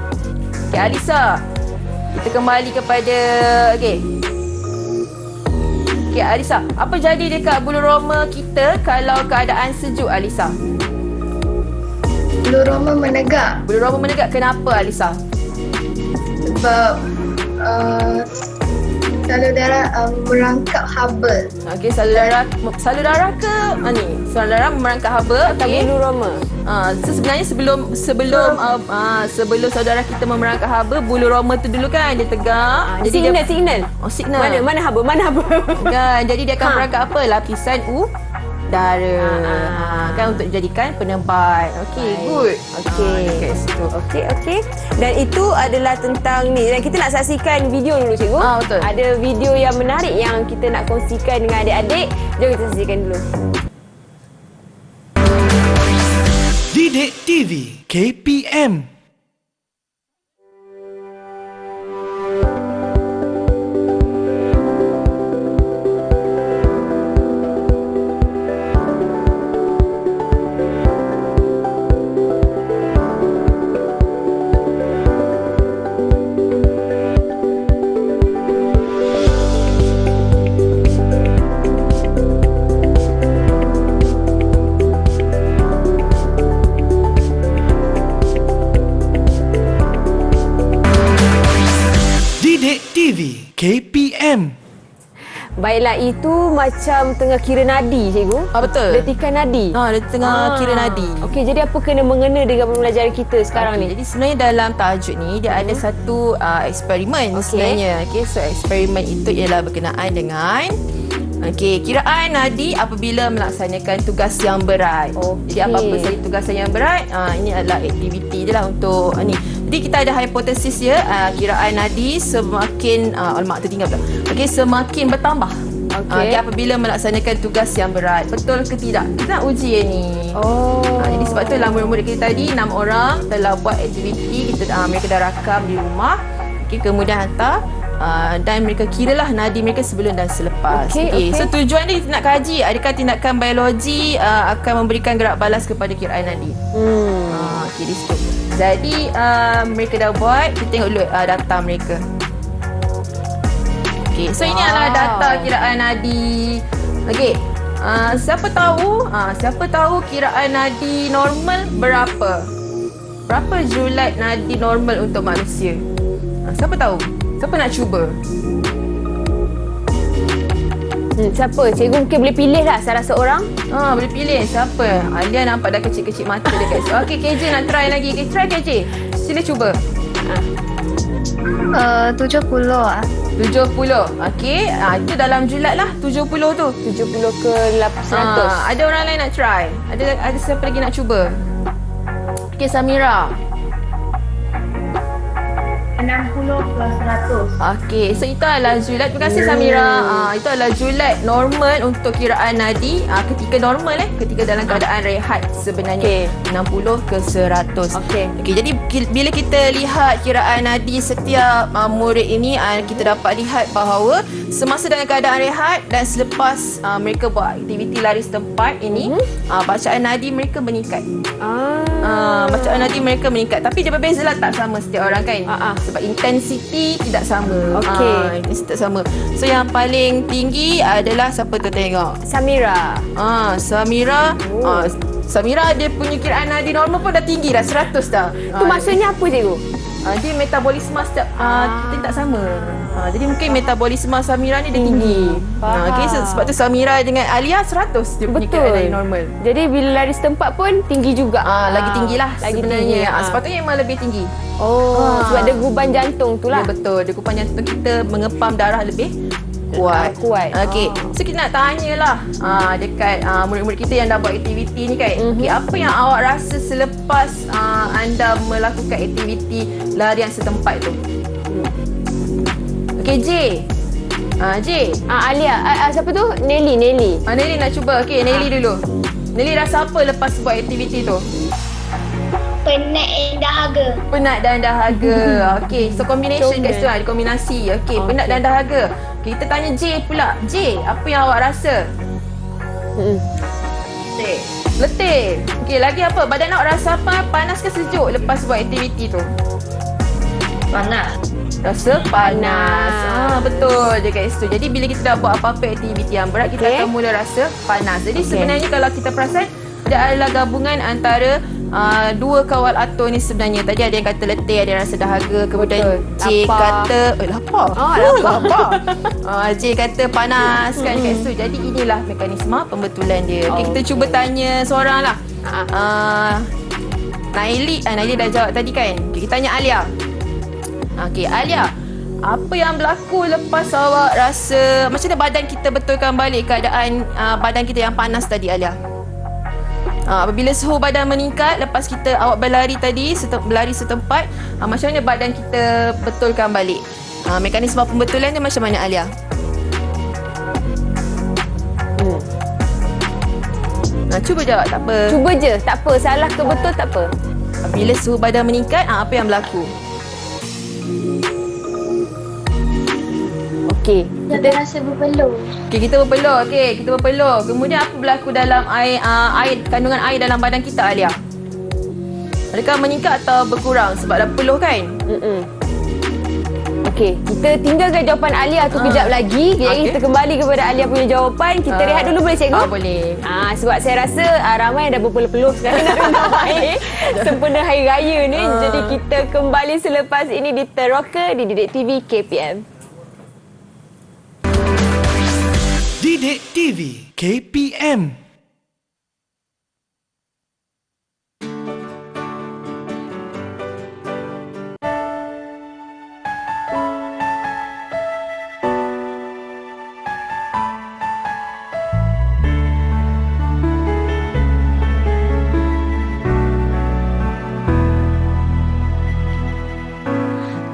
Okey, Alisa. Kita kembali kepada okey, Alisa, apa jadi dekat bulu roma kita kalau keadaan sejuk, Alisa? Bulu roma menegak Bulu roma menegak, kenapa, Alisa? sebab salur darah merangkap haba. Okey, salur darah ke ni? Salur darah merangkap haba. Atau Okey. bulu roma. So sebenarnya sebelum saudara kita merangkap haba, bulu roma tu dulu kan dia tegak. Jadi Signal. Oh, signal. Mana haba? Kan, jadi dia akan merangkap apa? Lapisan udara. Kan untuk dijadikan penebat. Okey, good. Okey. Dan itu adalah tentang ni. Dan kita nak saksikan video dulu, cikgu. Betul. Ada video yang menarik yang kita nak kongsikan dengan adik-adik. Jom kita saksikan dulu. Didik TV KPM. Didik TV KPM. Baiklah, itu macam tengah kira nadi, cikgu. Betul. Detikan nadi. Dia tengah kira nadi. Okey, jadi apa kena mengena dengan pembelajaran kita sekarang ni? Jadi sebenarnya dalam tajuk ni dia ada satu eksperimen sebenarnya. Okey, so eksperimen itu ialah berkenaan dengan kiraan nadi apabila melaksanakan tugas yang berat. Jadi apa-apa saja tugasan yang berat, ini adalah aktiviti je lah untuk ni. Jadi kita ada hipotesis ya, kiraan nadi semakin tertinggal pula. Okey, semakin bertambah. Okey, apabila melaksanakan tugas yang berat. Betul ke tidak? Kita nak uji yang ni. Jadi sebab tu lah murid-murid kita tadi 6 orang telah buat aktiviti, mereka dah rakam di rumah. Okey, kemudian hantar dan mereka kiralah nadi mereka sebelum dan selepas. Okey. So tujuan dia kita nak kaji adakah tindakan biologi akan memberikan gerak balas kepada kiraan nadi. Okey, di situ. Jadi mereka dah buat, kita tengok dulu data mereka. Okey, so ini adalah data kiraan nadi. Okey. Siapa tahu kiraan nadi normal berapa? Berapa julat nadi normal untuk manusia? Siapa tahu? Siapa nak cuba? Siapa? Cikgu mungkin boleh pilih lah salah seorang. Boleh pilih. Siapa? Alia nampak dah kecil-kecil mata dekat situ. Okey, KJ nak try lagi. Okay, try KJ. Sila cuba. 70 ah. 70. Okey, itu dalam julat lah 70 tu. 70 ke 100. Ada orang lain nak try? Ada siapa lagi nak cuba? Okey, Samira. 60 plus 100. Okey, so itu adalah julat. Terima kasih Samira. Itu adalah julat normal untuk kiraan nadi ketika normal ketika dalam keadaan rehat sebenarnya. 60 ke 100. Okey, jadi bila kita lihat kiraan nadi setiap murid ini, kita dapat lihat bahawa semasa dalam keadaan rehat dan selepas mereka buat aktiviti lari setempat ini, bacaan nadi mereka meningkat. Bacaan nadi mereka meningkat. Tapi dia berbezalah, tak sama setiap orang kan. Sebab intensiti tidak sama. Intensiti tak sama. So yang paling tinggi adalah siapa tu tengok? Samira. Samira dia punya kiraan nadi normal pun dah tinggi dah, 100 dah. Itu maksudnya apa, cikgu? Dia metabolisme setiap kita tak sama. Jadi mungkin metabolisme Samira ni dia tinggi. Okay, sebab tu Samira dengan Alia 100 dia punya kiraan nadi normal. Jadi bila lari setempat pun tinggi juga. Lagi tinggilah sebenarnya. Sepatutnya memang lebih tinggi. Sebab degupan jantung tu lah. Ya, betul. Degupan jantung kita mengepam darah lebih kuat. Kuat. Okey. So kita nak tanyalah dekat murid-murid kita yang dah buat aktiviti ni kan. Okey, apa yang awak rasa selepas anda melakukan aktiviti larian setempat tu? Okey, J. J. Alia. Siapa tu? Nelly. Nelly nak cuba. Okey, Nelly dulu. Nelly rasa apa lepas buat aktiviti tu? Penat dan dahaga. Penat dan dahaga. Okey, so combination kat situ ada kombinasi. Okey, penat dan dahaga. Okay, kita tanya J pula. J, apa yang awak rasa? Letih. Okey, lagi apa? Badan awak rasa apa? Panas ke sejuk lepas buat aktiviti tu? Panas. Rasa panas. Betul je kat situ. Jadi bila kita dah buat apa-apa aktiviti yang berat, kita akan mula rasa panas. Jadi sebenarnya kalau kita perasan, dia adalah gabungan antara dua kawal atur ni sebenarnya. Tadi ada yang kata letih, ada yang rasa dahaga. Kemudian J kata lapar. Lapar. J kata panas kan kat situ. Jadi inilah mekanisme pembetulan dia. Okay, kita cuba tanya seorang lah. Naili dah jawab tadi kan. Okay, kita tanya Alia. Okey, Alia, apa yang berlaku lepas awak rasa macam mana badan kita betulkan balik keadaan badan kita yang panas tadi, Alia? Apabila suhu badan meningkat lepas awak berlari tadi, berlari setempat, macam mana badan kita betulkan balik? Mekanisme pembetulan dia macam mana, Alia? Cuba jawab, tak apa. Cuba je, tak apa. Salah ke betul tak apa. Bila suhu badan meningkat, apa yang berlaku? Okey, Kita rasa berpeluh. Okey, kita berpeluh. Kemudian apa berlaku dalam air kandungan air dalam badan kita, Alia? Adakah meningkat atau berkurang sebab dah peluh kan? Okey, kita tinggalkan jawapan Alia tu kejap lagi. Jadi kita kembali kepada Alia punya jawapan. Kita rehat dulu boleh cikgu? Boleh. Sebab saya rasa ramai yang dah berpeluh-peluh sekarang nak minum air sempena Hari Raya ni. Jadi kita kembali selepas ini di Teroka di Didik TV KPM. Didik TV KPM.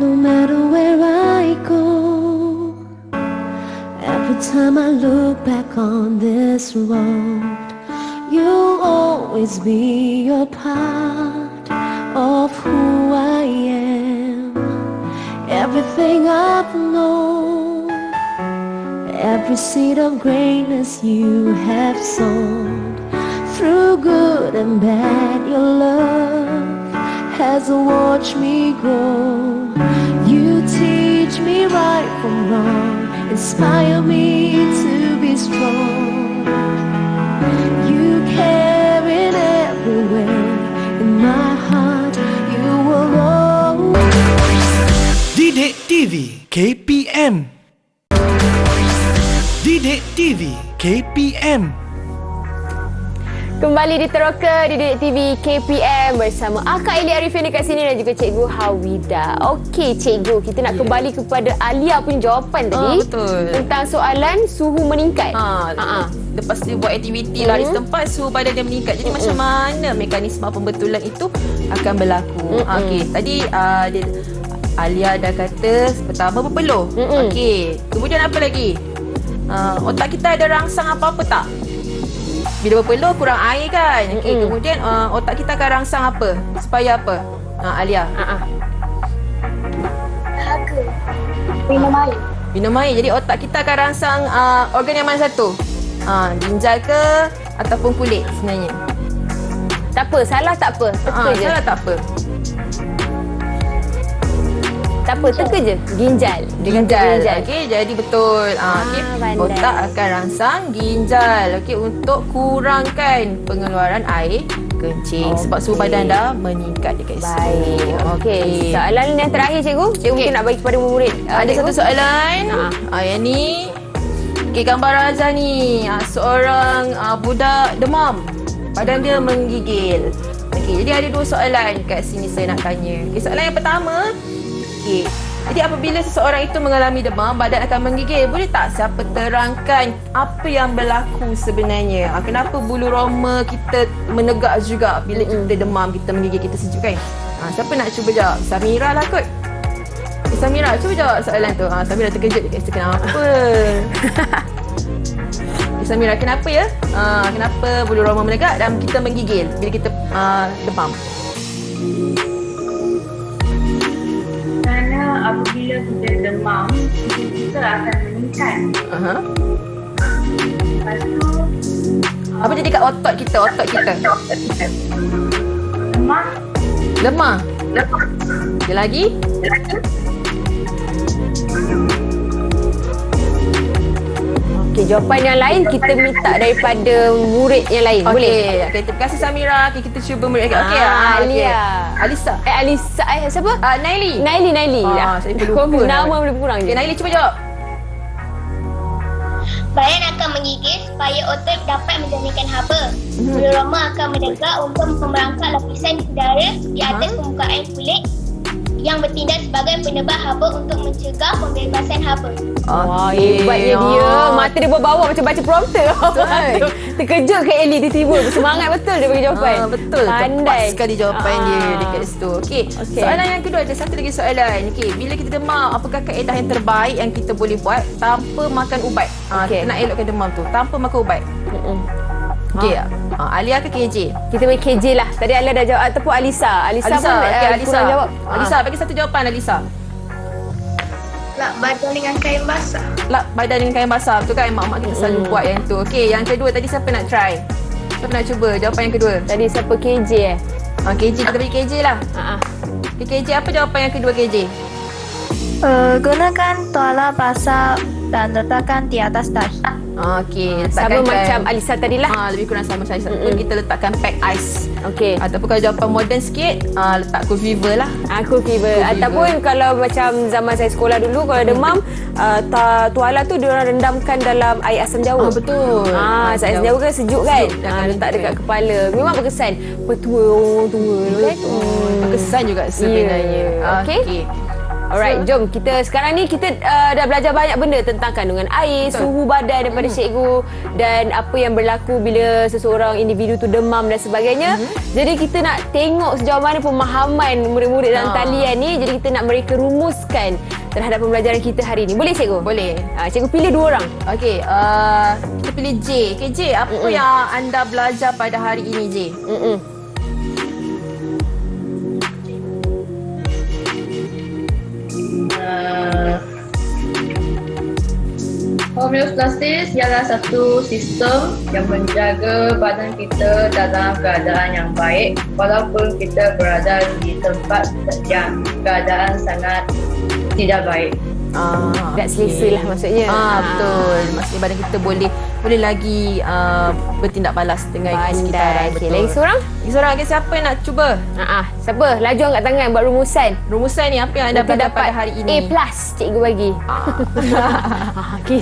No matter where I go, every time I look back on this road, you'll always be a part of who I am. Everything I've known, every seed of greatness you have sown. Through good and bad, your love has watched me grow. You teach me right from wrong, inspire me to be strong. You care in every way, in my heart you will always. Didik TV KPM. Didik TV KPM. Kembali di Teroka di Didik TV KPM bersama Akak Eli Arifin dekat sini dan juga Cikgu Hawida. Okey Cikgu, kita nak kembali kepada Alia punya jawapan tadi. Betul. Tentang soalan suhu meningkat. Lepas dia buat aktiviti lari setempat, suhu badan dia meningkat. Jadi macam mana mekanisme pembetulan itu akan berlaku? Okey, tadi Alia dah kata pertama berpeluh. Okey, kemudian apa lagi? Otak kita ada rangsang apa-apa tak? Bila berpeluh kurang air kan. Okey, kemudian otak kita akan rangsang apa? Supaya apa? Alia. Dahaga. Minum air. Minum air. Jadi otak kita akan rangsang organ yang mana satu? Ginjal ke ataupun kulit sebenarnya? Tak apa, salah tak apa. Teka je. Salah tak apa. Tak apa, teka je. Ginjal. Ginjal. Okey, jadi betul. Okey, pandai. otak akan rangsang ginjal. Okey, untuk kurangkan pengeluaran air kencing sebab suhu badan dah meningkat dekat situ. Baik. Okey. Soalan yang terakhir cikgu. Cikgu mungkin nak bagi kepada murid. Ada satu soalan. Yang ni. Okey, gambar Raza ni. Seorang budak demam. Badan dia menggigil. Okey, jadi ada dua soalan kat sini saya nak tanya. Okey, soalan yang pertama. Okey, Jadi apabila seseorang itu mengalami demam, badan akan menggigil. Boleh tak siapa terangkan apa yang berlaku sebenarnya? Kenapa bulu roma kita menegak juga bila kita demam, kita menggigil, kita sejuk kan? Siapa nak cuba jawab? Samira lah kot. Samira, cuba jawab soalan tu. Samira terkejut. Kenapa? Samira, kenapa ya? Kenapa bulu roma menegak dan kita menggigil bila kita demam? Kerana apabila kita demam, kita akan meningkat. Lepas tu, Apa jadi kat otot kita? Lemah. Ada lagi? Okey, jawapan yang lain kita minta daripada murid yang lain. Boleh? Okey, terima kasih Samira. Kita cuba murid. Alia. Alisa. Alisa. Siapa? Naili. Naili. Saya lupa. Nama boleh kurang je. Okay, Naili cuba jawab. Badan akan menggigil supaya otot dapat menjernihkan haba. Bulu roma akan menegak untuk memerangkap lapisan udara di atas permukaan kulit yang bertindak sebagai penebak haba untuk mencegah pembebasan haba. Wah, hebatnya dia. Mata dia berbawa macam baca prompter. Terkejut Kak Ellie tiba-tiba. Semangat betul dia bagi jawapan. Betul. Pandai. Tepat sekali jawapan dia dekat situ. Okey. Soalan yang kedua, ada satu lagi soalan. Okey, bila kita demam, apakah kaedah yang terbaik yang kita boleh buat tanpa makan ubat? Kita nak elokkan demam tu tanpa makan ubat. Okey. Alia ke KJ? Kita bagi KJ lah. Tadi Alia dah jawab ataupun Alisa. Alisa pun Alisa. kurang jawab. Alisa, bagi satu jawapan Alisa. Lap badan dengan kain basah. Lap badan dengan kain basah. Betul kan? Mak-mak kita selalu buat yang tu. Okey, yang kedua tadi siapa nak try? Siapa nak cuba? Jawapan yang kedua. Tadi siapa KJ KJ, kita bagi KJ lah. Okay, KJ, apa jawapan yang kedua KJ? Gunakan tuala basah dan letakkan di atas dahi. Okey, sama macam Alisa tadi lah. Lebih kurang sama macam Alisa. Kita letakkan pack ice. Okey. Ataupun kalau jawapan moden sikit, letak cool fever lah. Cool fever. Ataupun kalau macam zaman saya sekolah dulu, kalau demam, tuala tu diorang rendamkan dalam air asam jawa. Betul. Air asam jawa kan sejuk kan? Letak dekat kepala. Memang berkesan. Petua orang tua kan? Berkesan juga sebenarnya. Okey. Alright, jom kita sekarang ni kita dah belajar banyak benda tentang kandungan air, suhu badan daripada cikgu dan apa yang berlaku bila seseorang individu tu demam dan sebagainya. Jadi kita nak tengok sejauh mana pemahaman murid-murid dalam talian ni. Jadi kita nak mereka rumuskan terhadap pembelajaran kita hari ni. Boleh cikgu? Boleh. Cikgu pilih 2 orang. Okey, kita pilih J. Okay, J, apa yang anda belajar pada hari ini J? Homeostasis ialah satu sistem yang menjaga badan kita dalam keadaan yang baik walaupun kita berada di tempat yang keadaan sangat tidak baik. Tak selesa lah maksudnya. Betul. Maksudnya badan kita boleh lagi bertindak balas dengan sekitaran. Okey, lagi seorang? Lagi seorang, siapa yang nak cuba? Siapa? Laju angkat tangan buat rumusan. Rumusan ni apa yang anda belajar pada hari ini? A+, cikgu bagi. Okey.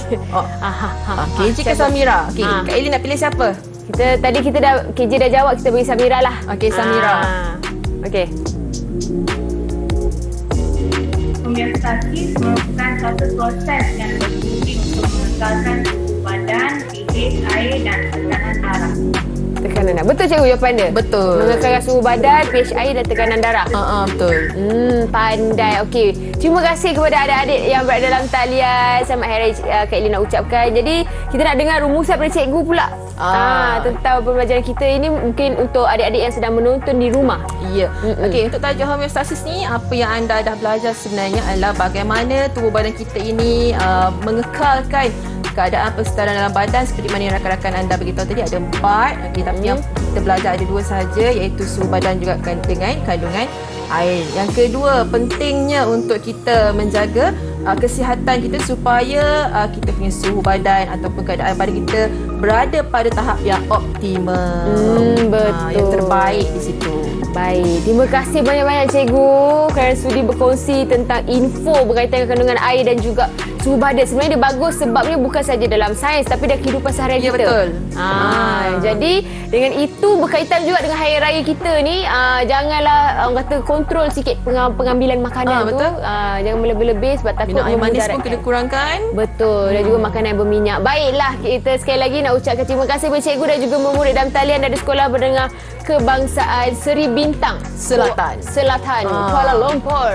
KJ ke Samira? Okey, Kak Ellie nak pilih siapa? Kita dah KJ dah jawab, kita bagi Samira lah. Okey, Samira. Okey. Homeostasis merupakan satu proses yang berfungsi untuk mengekalkan suhu badan, pH air dan tekanan darah. Tekanan darah. Betul cikgu jawapan dia? Betul. Mengekalkan suhu badan, pH air dan tekanan darah. Betul. Pandai. Okey. Terima kasih kepada adik-adik yang berada dalam talian. Selamat Hari Raya Kak Ellie nak ucapkan. Jadi, kita nak dengar rumusan daripada cikgu pula. Tentang pembelajaran kita ini mungkin untuk adik-adik yang sedang menonton di rumah. Ya. Okey, untuk tajuk homeostasis ni, apa yang anda dah belajar sebenarnya adalah bagaimana tubuh badan kita ini mengekalkan keadaan persekitaran dalam badan seperti mana yang rakan-rakan anda beritahu tadi ada 4. Okey, tapi yang kita belajar ada 2 sahaja, iaitu suhu badan juga dengan kandungan air. Yang kedua, pentingnya untuk kita menjaga kesihatan kita supaya kita punya suhu badan ataupun keadaan badan kita berada pada tahap yang optimal. Betul. Yang terbaik di situ. Baik, terima kasih banyak-banyak cikgu kerana sudi berkongsi tentang info berkaitan dengan kandungan air dan juga suhu badan sebenarnya dia bagus sebabnya bukan saja dalam sains tapi dalam kehidupan seharian Ya, kita. betul. Jadi dengan itu berkaitan juga dengan hari raya kita ni, janganlah orang kata kontrol sikit pengambilan makanan tu. Betul. Jangan melebih-lebih sebab takut Minum air manis pun memudaratkan. kena kurangkan. Betul. Dan juga makanan yang berminyak. Baiklah, kita sekali lagi nak ucapkan terima kasih kepada cikgu dan juga murid dalam talian dari Sekolah Menengah Kebangsaan Seri Bintang Selatan Kuala Lumpur.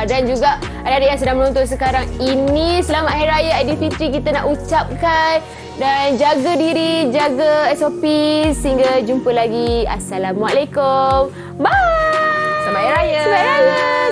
Dan juga adik-adik yang sedang menonton sekarang ini, selamat Hari Raya Aidilfitri kita nak ucapkan. Dan jaga diri, jaga SOP. Sehingga jumpa lagi. Assalamualaikum. Bye. Selamat Hari Raya. Selamat Hari Raya.